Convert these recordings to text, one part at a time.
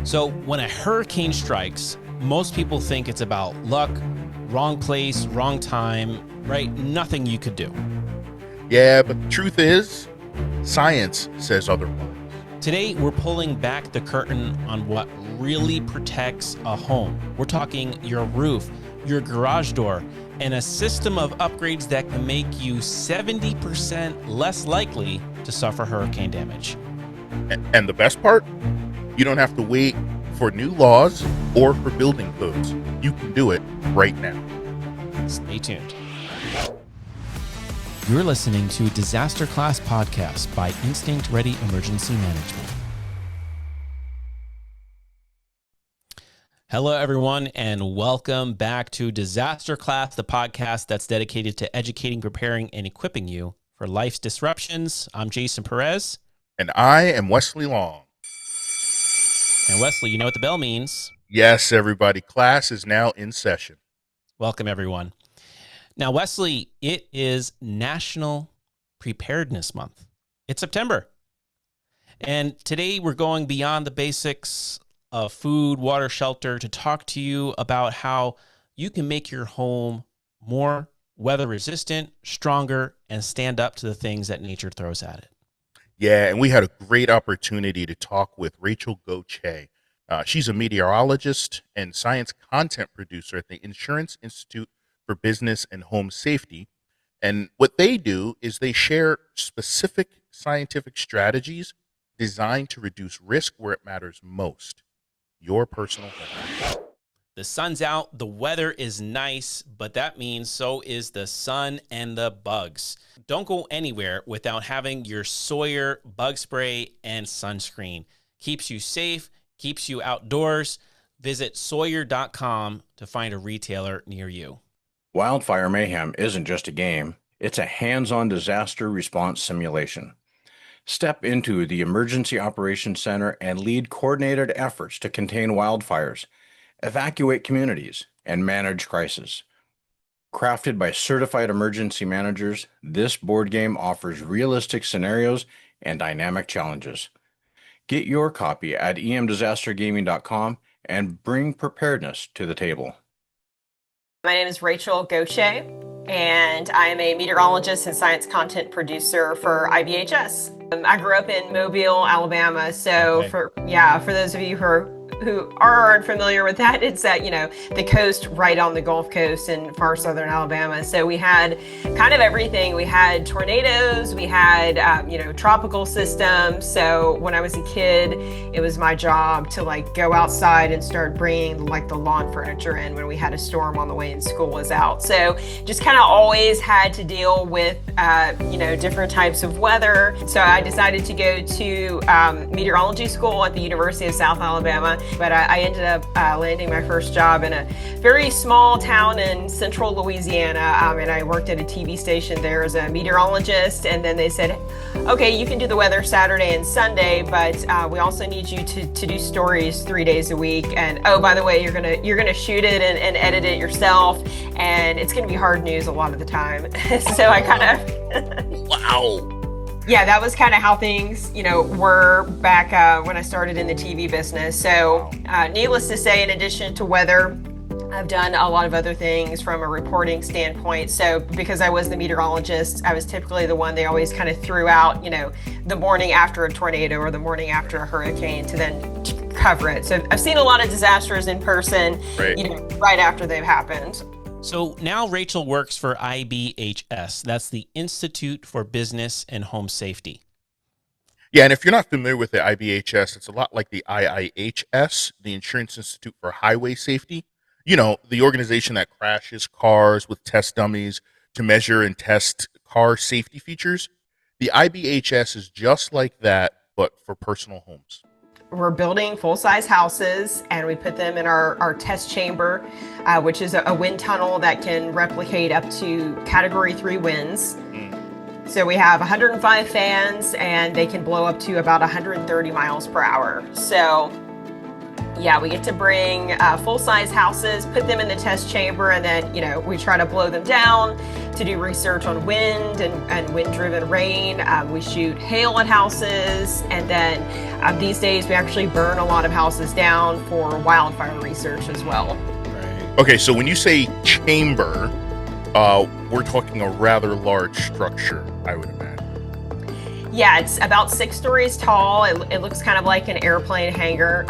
So when a hurricane strikes, most people think it's about luck, wrong place, wrong time, right? Nothing you could do. Yeah, but the truth is, science says otherwise. Today, we're pulling back the curtain on what really protects a home. We're talking your roof, your garage door, and a system of upgrades that can make you 70% less likely to suffer hurricane damage. And the best part? You don't have to wait for new laws or for building codes. You can do it right now. Stay tuned. You're listening to DisasterClass Podcast by Instinct Ready Emergency Management. Hello, everyone, and welcome back to DisasterClass, the podcast that's dedicated to educating, preparing, and equipping you for life's disruptions. I'm Jason Perez. And I am Wesley Long. And Wesley, you know what the bell means. Yes, everybody. Class is now in session. Welcome, everyone. Now, Wesley, it is National Preparedness Month. It's September. And today we're going beyond the basics of food, water, shelter to talk to you about how you can make your home more weather resistant, stronger, and stand up to the things that nature throws at it. Yeah, and we had a great opportunity to talk with Rachael Gauthier. She's a meteorologist and science content producer at the Insurance Institute for Business and Home Safety. And what they do is they share specific scientific strategies designed to reduce risk where it matters most, your personal home. The sun's out, the weather is nice, but that means so is the sun and the bugs. Don't go anywhere without having your Sawyer bug spray and sunscreen. Keeps you safe, keeps you outdoors. Visit Sawyer.com to find a retailer near you. Wildfire mayhem isn't just a game, it's a hands-on disaster response simulation. Step into the Emergency Operations Center and lead coordinated efforts to contain wildfires, evacuate communities, and manage crisis. Crafted by certified emergency managers, this board game offers realistic scenarios and dynamic challenges. Get your copy at emdisastergaming.com and bring preparedness to the table. My name is Rachael Gauthier, and I am a meteorologist and science content producer for IBHS. I grew up in Mobile, Alabama, so for those of you who are unfamiliar with that, it's that, the coast right on the Gulf Coast in far southern Alabama. So we had kind of everything. We had tornadoes, we had, tropical systems. So when I was a kid, it was my job to go outside and start bringing the lawn furniture in when we had a storm on the way and school was out. So just kind of always had to deal with, different types of weather. So I decided to go to meteorology school at the University of South Alabama. But I ended up landing my first job in a very small town in central Louisiana, and I worked at a TV station there as a meteorologist. And then they said, okay, you can do the weather Saturday and Sunday, but we also need you to do stories 3 days a week. And oh, by the way, you're gonna shoot it and edit it yourself, and it's gonna be hard news a lot of the time. So I kind of Wow. Yeah, that was kind of how things, were back when I started in the TV business. So needless to say, in addition to weather, I've done a lot of other things from a reporting standpoint. So because I was the meteorologist, I was typically the one they always kind of threw out, the morning after a tornado or the morning after a hurricane to then cover it. So I've seen a lot of disasters in person, right after they've happened. So now Rachael works for IBHS. That's the Institute for Business and Home Safety. Yeah, and if you're not familiar with the IBHS, it's a lot like the IIHS, the Insurance Institute for Highway Safety. The organization that crashes cars with test dummies to measure and test car safety features. The IBHS is just like that, but for personal homes. We're building full-size houses, and we put them in our test chamber, which is a wind tunnel that can replicate up to Category 3 winds. So we have 105 fans, and they can blow up to about 130 miles per hour. So Yeah, we get to bring full-size houses, put them in the test chamber, and then, we try to blow them down to do research on wind and wind-driven rain. We shoot hail at houses, and then these days we actually burn a lot of houses down for wildfire research as well. Right. Okay, so when you say chamber, we're talking a rather large structure, I would imagine. Yeah, it's about 6 stories tall. It looks kind of like an airplane hangar.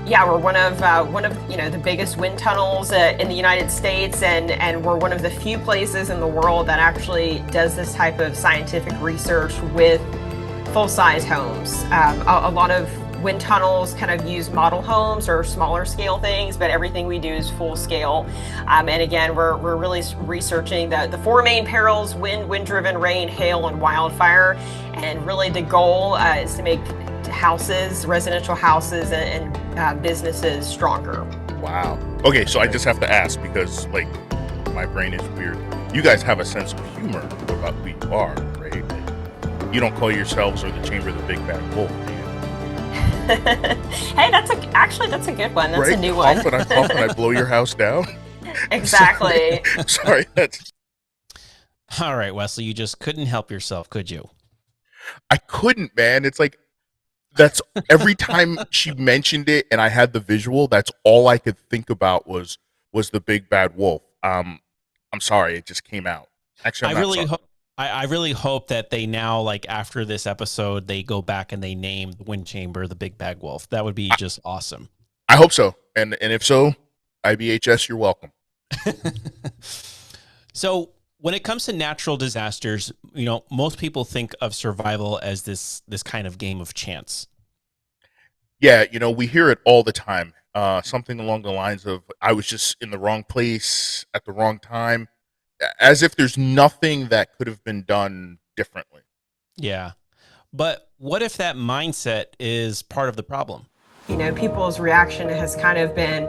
Yeah, we're one of the biggest wind tunnels in the United States, and we're one of the few places in the world that actually does this type of scientific research with full-size homes. A lot of wind tunnels kind of use model homes or smaller scale things, but everything we do is full scale. And again, we're really researching the 4 main perils: wind-driven rain, hail, and wildfire. And really the goal is to make houses, residential houses, and businesses stronger. Wow. Okay, so I just have to ask, because my brain is weird. You guys have a sense of humor about who you are, right? You don't call yourselves or the Chamber of the Big Bad Wolf, do you? Hey, that's a good one. That's right? A new one. Often I blow your house down. Exactly. Sorry, that's... All right, Wesley, you just couldn't help yourself, could you? I couldn't, man. It's like, that's every time she mentioned it and I had the visual, that's all I could think about was the Big Bad Wolf. I'm sorry, it just came out. Actually, I really hope that they now, after this episode, they go back and they name the Wind Chamber the Big Bad Wolf. That would be just awesome. I hope so. And if so, IBHS, you're welcome. So when it comes to natural disasters, most people think of survival as this kind of game of chance. Yeah, we hear it all the time. Something along the lines of, I was just in the wrong place at the wrong time, as if there's nothing that could have been done differently. Yeah. But what if that mindset is part of the problem? People's reaction has kind of been,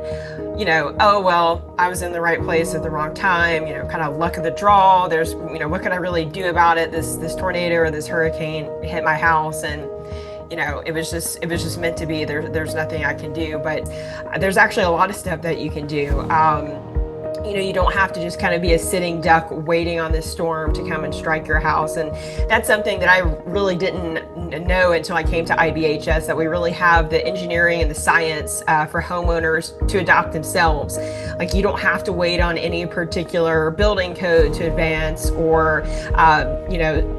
oh, well, I was in the right place at the wrong time, kind of luck of the draw. There's, what can I really do about it? This tornado or this hurricane hit my house, and, it was just meant to be. There's nothing I can do. But there's actually a lot of stuff that you can do. You don't have to just kind of be a sitting duck waiting on this storm to come and strike your house. And that's something that I really didn't know until I came to IBHS, that we really have the engineering and the science for homeowners to adopt themselves. You don't have to wait on any particular building code to advance or,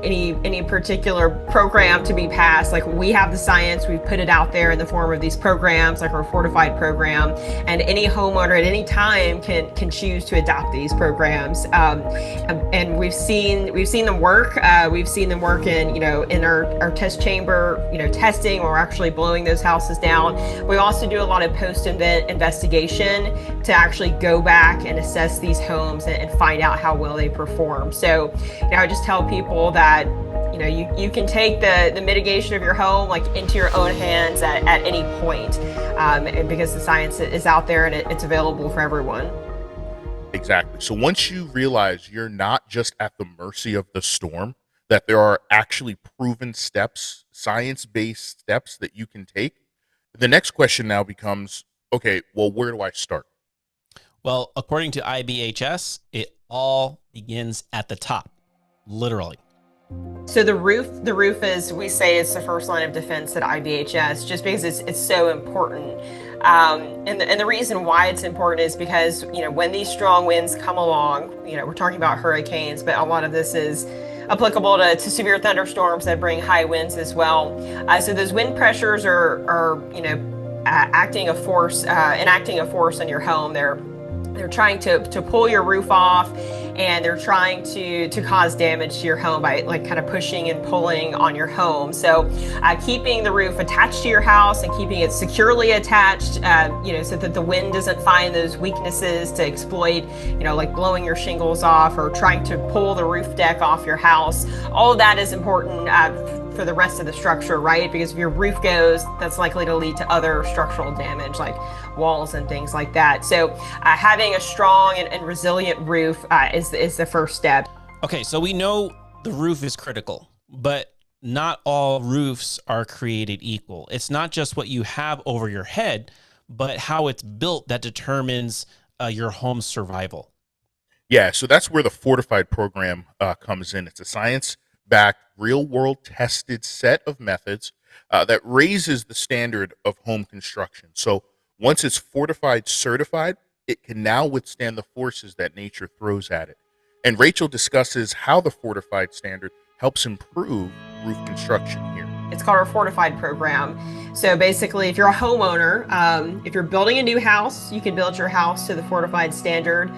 any particular program to be passed. We have the science, we've put it out there in the form of these programs, like our Fortified program, and any homeowner at any time can choose to adopt these programs, and we've seen them work. We've seen them work in our test chamber, testing, or actually blowing those houses down. We also do a lot of post-event investigation to actually go back and assess these homes and find out how well they perform. So, I just tell people that you can take the mitigation of your home into your own hands at any point, because the science is out there and it's available for everyone. Exactly. So once you realize you're not just at the mercy of the storm, that there are actually proven steps, science-based steps that you can take, the next question now becomes, okay, well, where do I start? Well, according to IBHS, it all begins at the top, literally. So the roof is, we say, it's the first line of defense at IBHS, just because it's so important. And the reason why it's important is because, when these strong winds come along, we're talking about hurricanes, but a lot of this is applicable to severe thunderstorms that bring high winds as well. So those wind pressures are enacting a force on your home. They're trying to pull your roof off, and they're trying to cause damage to your home by kind of pushing and pulling on your home. So keeping the roof attached to your house and keeping it securely attached, so that the wind doesn't find those weaknesses to exploit, like blowing your shingles off or trying to pull the roof deck off your house. All of that is important for the rest of the structure, right? Because if your roof goes, that's likely to lead to other structural damage like walls and things like that. So having a strong and resilient roof is the first step. Okay, so we know the roof is critical, but not all roofs are created equal. It's not just what you have over your head, but how it's built that determines your home's survival. Yeah, so that's where the Fortified program comes in. It's a science-backed, real-world tested set of methods that raises the standard of home construction. So once it's Fortified certified, it can now withstand the forces that nature throws at it. And Rachel discusses how the Fortified standard helps improve roof construction here. It's called our Fortified program. So basically, if you're a homeowner, if you're building a new house, you can build your house to the Fortified standard.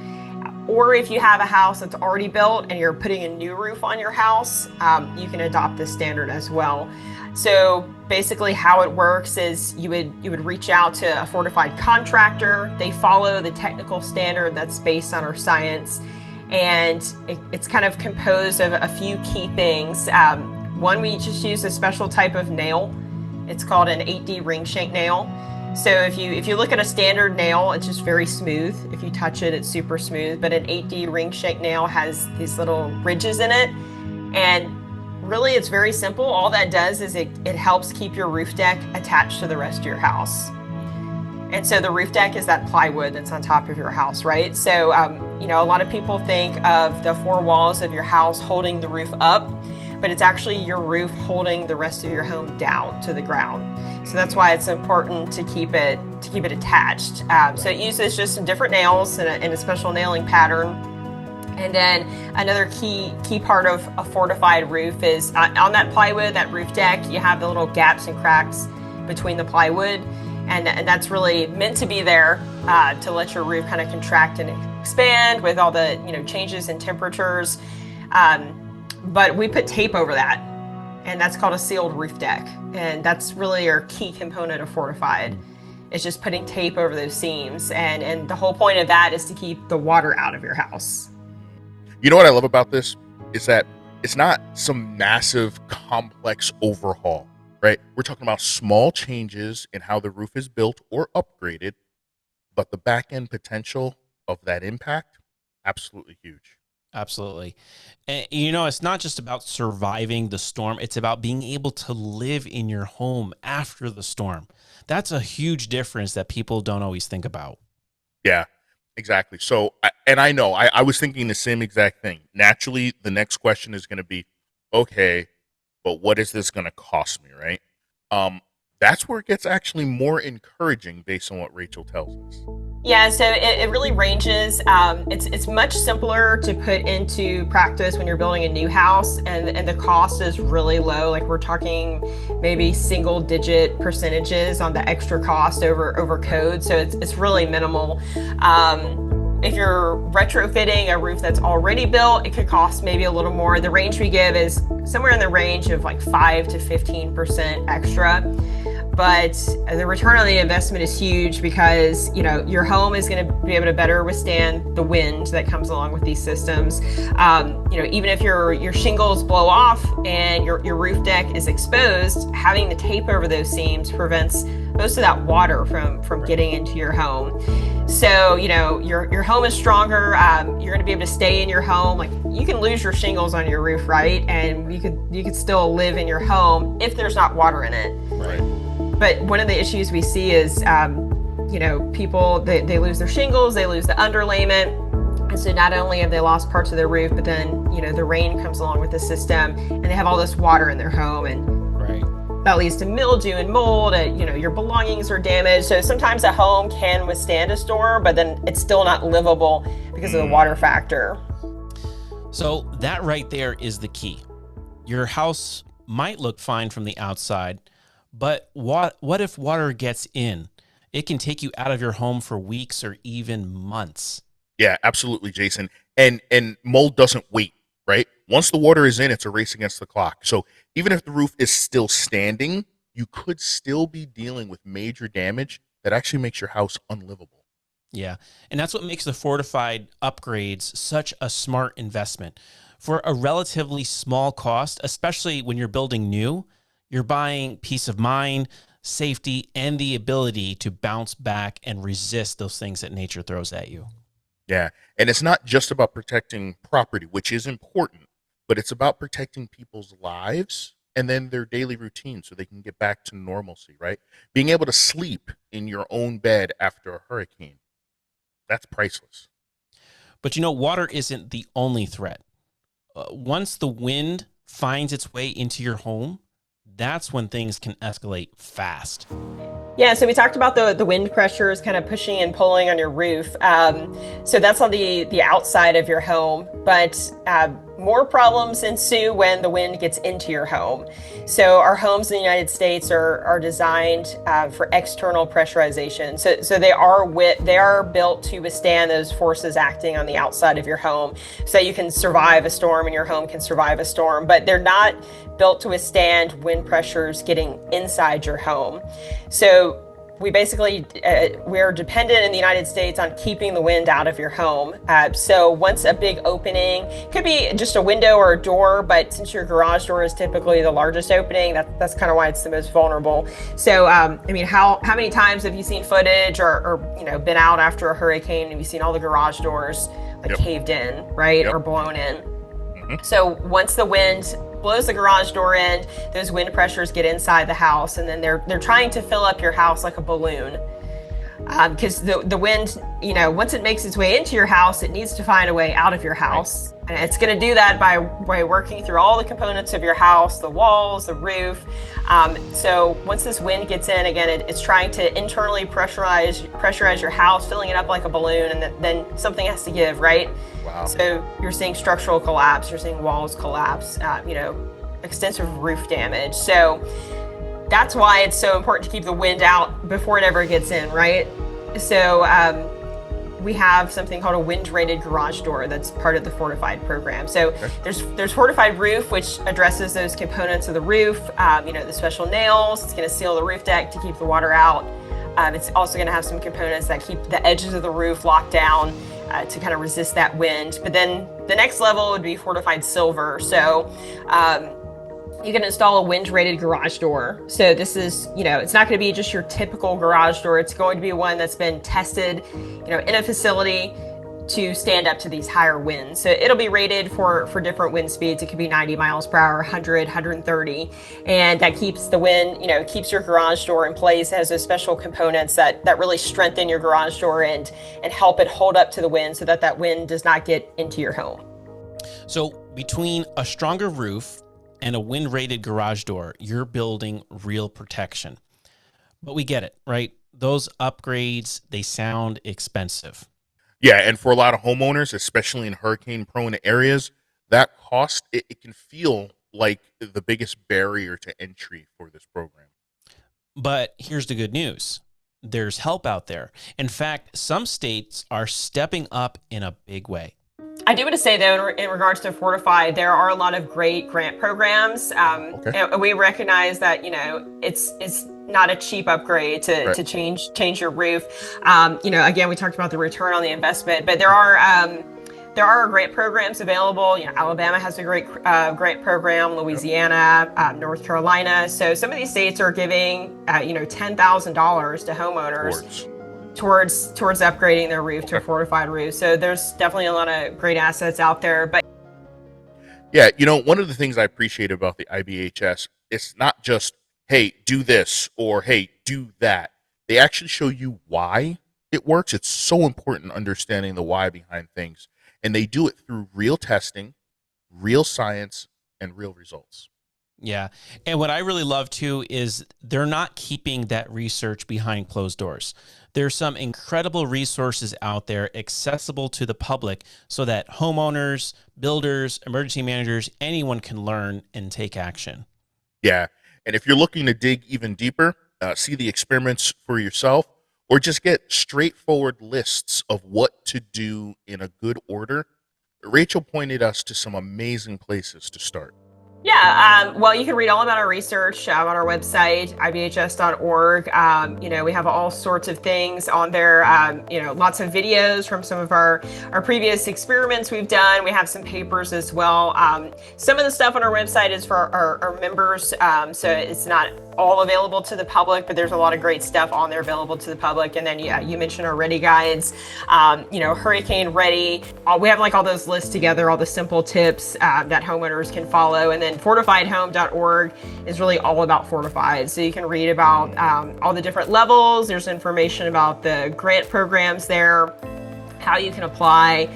Or if you have a house that's already built and you're putting a new roof on your house, you can adopt this standard as well. So basically how it works is you would reach out to a Fortified contractor. They follow the technical standard that's based on our science. And it's kind of composed of a few key things. One, we just use a special type of nail. It's called an 8D ring shank nail. So if you look at a standard nail, it's just very smooth. If you touch it, it's super smooth. But an 8D ring shank nail has these little ridges in it. And really, it's very simple. All that does is it helps keep your roof deck attached to the rest of your house. And so the roof deck is that plywood that's on top of your house, right? So, a lot of people think of the four walls of your house holding the roof up, but it's actually your roof holding the rest of your home down to the ground. So that's why it's important to keep it attached. So it uses just some different nails and a special nailing pattern. And then another key part of a Fortified roof is on that plywood, that roof deck, you have the little gaps and cracks between the plywood. And that's really meant to be there to let your roof kind of contract and expand with all the changes in temperatures. But we put tape over that, and that's called a sealed roof deck. And that's really our key component of Fortified. It's just putting tape over those seams. And the whole point of that is to keep the water out of your house. You know what I love about this is that it's not some massive, complex overhaul, right? We're talking about small changes in how the roof is built or upgraded, but the back end potential of that impact, absolutely huge. Absolutely. And, it's not just about surviving the storm. It's about being able to live in your home after the storm. That's a huge difference that people don't always think about. Yeah, exactly. So, I was thinking the same exact thing. Naturally, the next question is going to be, okay, but what is this going to cost me, right? That's where it gets actually more encouraging based on what Rachel tells us. Yeah, so it really ranges. It's much simpler to put into practice when you're building a new house, and the cost is really low. Like we're talking maybe single-digit percentages on the extra cost over code. So it's really minimal. If you're retrofitting a roof that's already built, it could cost maybe a little more. The range we give is somewhere in the range of like 5 to 15% extra. But the return on the investment is huge because, your home is going to be able to better withstand the wind that comes along with these systems. Even if your shingles blow off and your roof deck is exposed, having the tape over those seams prevents most of that water from getting into your home. So, your home is stronger. You're going to be able to stay in your home. Like you can lose your shingles on your roof, right? And you could still live in your home if there's not water in it. Right. But one of the issues we see is, people, they lose their shingles, they lose the underlayment. And so not only have they lost parts of their roof, but then, the rain comes along with the system and they have all this water in their home. And right. That leads to mildew and mold. Your belongings are damaged. So sometimes a home can withstand a storm, but then it's still not livable because of the water factor. So that right there is the key. Your house might look fine from the outside, but what if water gets in? It can take you out of your home for weeks or even months. Yeah, absolutely, Jason. And mold doesn't wait, right? Once the water is in, it's a race against the clock. So even if the roof is still standing, you could still be dealing with major damage that actually makes your house unlivable. Yeah, and that's what makes the Fortified upgrades such a smart investment. For a relatively small cost, especially when you're building new, you're buying peace of mind, safety, and the ability to bounce back and resist those things that nature throws at you. Yeah, and it's not just about protecting property, which is important, but it's about protecting people's lives and then their daily routine so they can get back to normalcy, right? Being able to sleep in your own bed after a hurricane, that's priceless. But water isn't the only threat. Once the wind finds its way into your home, that's when things can escalate fast. Yeah, so we talked about the wind pressures kind of pushing and pulling on your roof. So that's on the outside of your home, but more problems ensue when the wind gets into your home. So our homes in the United States are designed for external pressurization. So they are built to withstand those forces acting on the outside of your home. So you can survive a storm and your home can survive a storm, but they're not built to withstand wind pressures getting inside your home. So we basically, we're dependent in the United States on keeping the wind out of your home. So once a big opening, could be just a window or a door, but since your garage door is typically the largest opening, that's kind of why it's the most vulnerable. So, how many times have you seen footage or been out after a hurricane and you've seen all the garage doors caved in, right? Or blown in? Mm-hmm. So once the wind blows the garage door in, those wind pressures get inside the house, and then they're trying to fill up your house like a balloon. Because the wind, once it makes its way into your house, it needs to find a way out of your house. Right. And it's going to do that by working through all the components of your house, the walls, the roof. So once this wind gets in, again, it's trying to internally pressurize your house, filling it up like a balloon, and then something has to give, right? Wow. So you're seeing structural collapse, you're seeing walls collapse, extensive roof damage. So that's why it's so important to keep the wind out before it ever gets in, right? So we have something called a wind-rated garage door that's part of the Fortified program. So there's Fortified roof, which addresses those components of the roof, the special nails. It's going to seal the roof deck to keep the water out. It's also going to have some components that keep the edges of the roof locked down to kind of resist that wind. But then the next level would be Fortified silver. So you can install a wind-rated garage door. So this is, it's not going to be just your typical garage door. It's going to be one that's been tested, in a facility to stand up to these higher winds. So it'll be rated for different wind speeds. It could be 90 miles per hour, 100, 130. And that keeps the wind, keeps your garage door in place. It has those special components that really strengthen your garage door and help it hold up to the wind so that wind does not get into your home. So between a stronger roof and a wind-rated garage door, you're building real protection. But we get it, right? Those upgrades, they sound expensive. Yeah, and for a lot of homeowners, especially in hurricane-prone areas, that cost, it can feel like the biggest barrier to entry for this program. But here's the good news. There's help out there. In fact, some states are stepping up in a big way. I do want to say, though, in regards to Fortify, there are a lot of great grant programs. And we recognize that, it's not a cheap upgrade to change your roof. Again, we talked about the return on the investment, but there are grant programs available. Alabama has a great grant program, Louisiana, North Carolina. So some of these states are giving, $10,000 to homeowners towards upgrading their roof to a fortified roof. So there's definitely a lot of great assets out there. But yeah, one of the things I appreciate about the IBHS, it's not just, hey, do this, or hey, do that. They actually show you why it works. It's so important understanding the why behind things. And they do it through real testing, real science, and real results. Yeah. And what I really love, too, is they're not keeping that research behind closed doors. There's some incredible resources out there accessible to the public so that homeowners, builders, emergency managers, anyone can learn and take action. Yeah. And if you're looking to dig even deeper, see the experiments for yourself, or just get straightforward lists of what to do in a good order, Rachael pointed us to some amazing places to start. Yeah, well, you can read all about our research on our website, IBHS.org. We have all sorts of things on there, lots of videos from some of our previous experiments we've done. We have some papers as well. Some of the stuff on our website is for our members, so it's not all available to the public, but there's a lot of great stuff on there available to the public. And then, yeah, you mentioned our Ready guides, Hurricane Ready. We have like all those lists together, all the simple tips that homeowners can follow. And then fortifiedhome.org is really all about Fortified. So you can read about all the different levels. There's information about the grant programs there, how you can apply.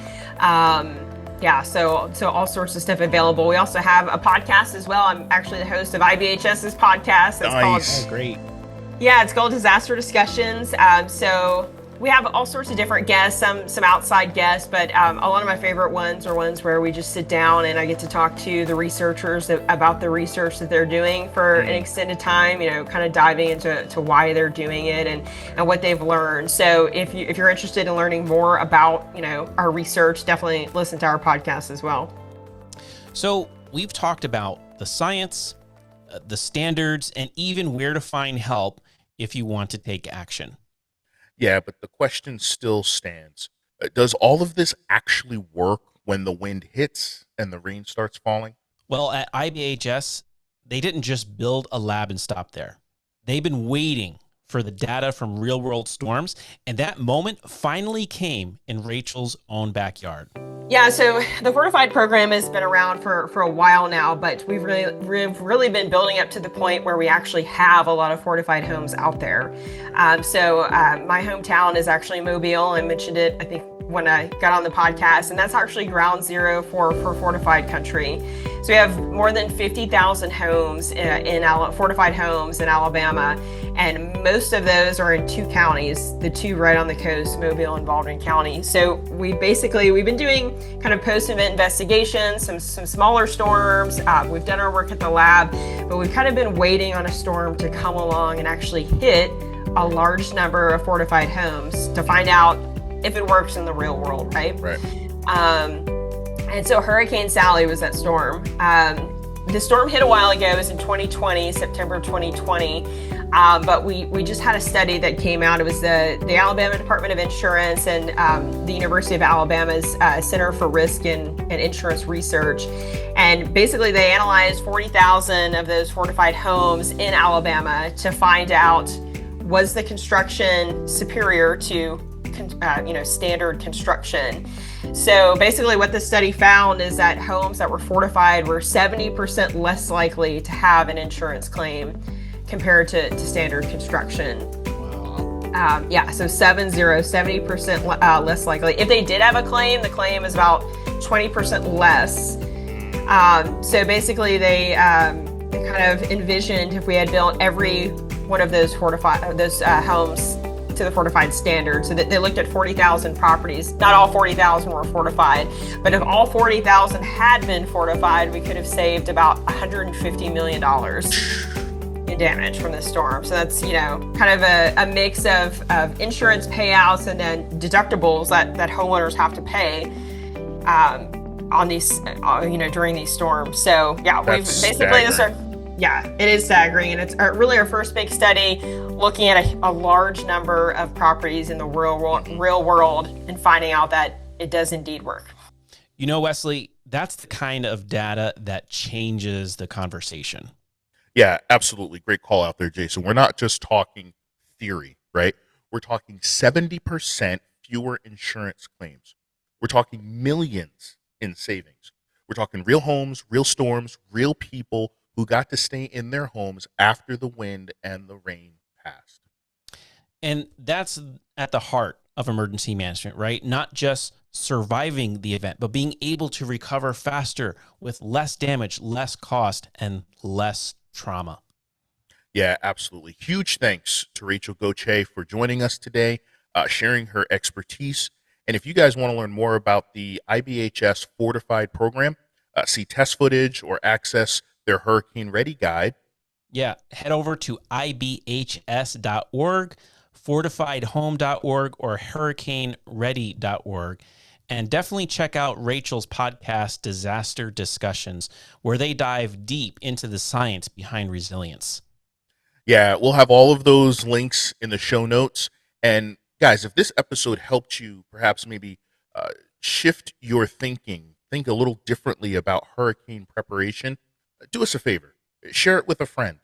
So all sorts of stuff available. We also have a podcast as well. I'm actually the host of IBHS's podcast. Nice. Great. Yeah, it's called Disaster Discussions. So we have all sorts of different guests, some outside guests, but a lot of my favorite ones are ones where we just sit down and I get to talk to the researchers about the research that they're doing for an extended time, kind of diving into why they're doing it and what they've learned. So if you're interested in learning more about, our research, definitely listen to our podcast as well. So we've talked about the science, the standards, and even where to find help if you want to take action. Yeah, but the question still stands. Does all of this actually work when the wind hits and the rain starts falling? Well, at IBHS, they didn't just build a lab and stop there. They've been waiting for the data from real-world storms, and that moment finally came in Rachel's own backyard. Yeah, so the Fortified program has been around for a while now, but we've really been building up to the point where we actually have a lot of fortified homes out there. My hometown is actually Mobile. I mentioned it, I think, when I got on the podcast, and that's actually ground zero for fortified country. So we have more than 50,000 homes in fortified homes in Alabama, and most of those are in two counties, the two right on the coast, Mobile and Baldwin County. So we've been doing kind of post-event investigations, some smaller storms. We've done our work at the lab, but we've kind of been waiting on a storm to come along and actually hit a large number of fortified homes to find out if it works in the real world, right? Right. And so Hurricane Sally was that storm. The storm hit a while ago. It was in 2020, September 2020. But we just had a study that came out. It was the Alabama Department of Insurance and the University of Alabama's Center for Risk and Insurance Research. And basically they analyzed 40,000 of those fortified homes in Alabama to find out, was the construction superior to standard construction. So basically what the study found is that homes that were fortified were 70% less likely to have an insurance claim compared to standard construction. Wow. So 70% less likely. If they did have a claim, the claim is about 20% less. So basically they kind of envisioned if we had built every one of those homes to the fortified standard. So that they looked at 40,000 properties. Not all 40,000 were fortified, but if all 40,000 had been fortified, we could have saved about $150 million in damage from this storm. So that's, kind of a mix of insurance payouts and then deductibles that homeowners have to pay on these, during these storms. So yeah, we've basically it is staggering, and it's really our first big study looking at a large number of properties in the real world and finding out that it does indeed work. Wesley, that's the kind of data that changes the conversation. Yeah, absolutely. Great call out there, Jason. We're not just talking theory, right? We're talking 70% fewer insurance claims. We're talking millions in savings. We're talking real homes, real storms, real people who got to stay in their homes after the wind and the rain passed. And that's at the heart of emergency management, right? Not just surviving the event, but being able to recover faster with less damage, less cost, and less trauma. Yeah, absolutely. Huge thanks to Rachael Gauthier for joining us today, sharing her expertise. And if you guys want to learn more about the IBHS Fortified program, see test footage or access their Hurricane Ready guide, head over to IBHS.org, fortifiedhome.org, or hurricaneready.org. And definitely check out Rachel's podcast, Disaster Discussions, where they dive deep into the science behind resilience. Yeah, we'll have all of those links in the show notes. And guys, if this episode helped you perhaps maybe shift your thinking, think a little differently about hurricane preparation, do us a favor. Share it with a friend.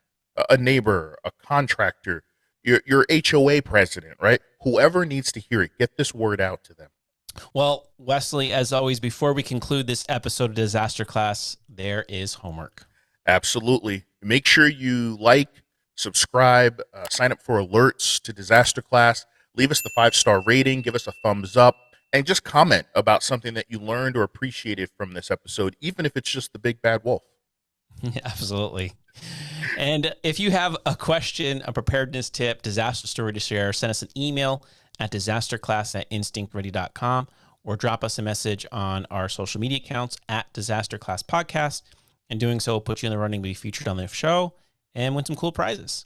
a neighbor, a contractor, your HOA president, right? Whoever needs to hear it, get this word out to them. Well, Wesley, as always, before we conclude this episode of Disaster Class, there is homework. Absolutely. Make sure you like, subscribe, sign up for alerts to Disaster Class, leave us the 5-star rating, give us a thumbs up, and just comment about something that you learned or appreciated from this episode, even if it's just the big bad wolf. Absolutely. And if you have a question, a preparedness tip, disaster story to share, send us an email at disasterclass@instinctready.com or drop us a message on our social media accounts at DisasterClass Podcast. And doing so will put you in the running to be featured on the show and win some cool prizes.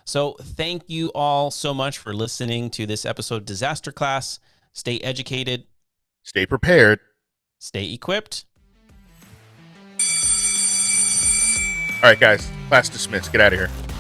So thank you all so much for listening to this episode of Disaster Class. Stay educated. Stay prepared. Stay equipped. All right, guys. Class dismissed. Get out of here.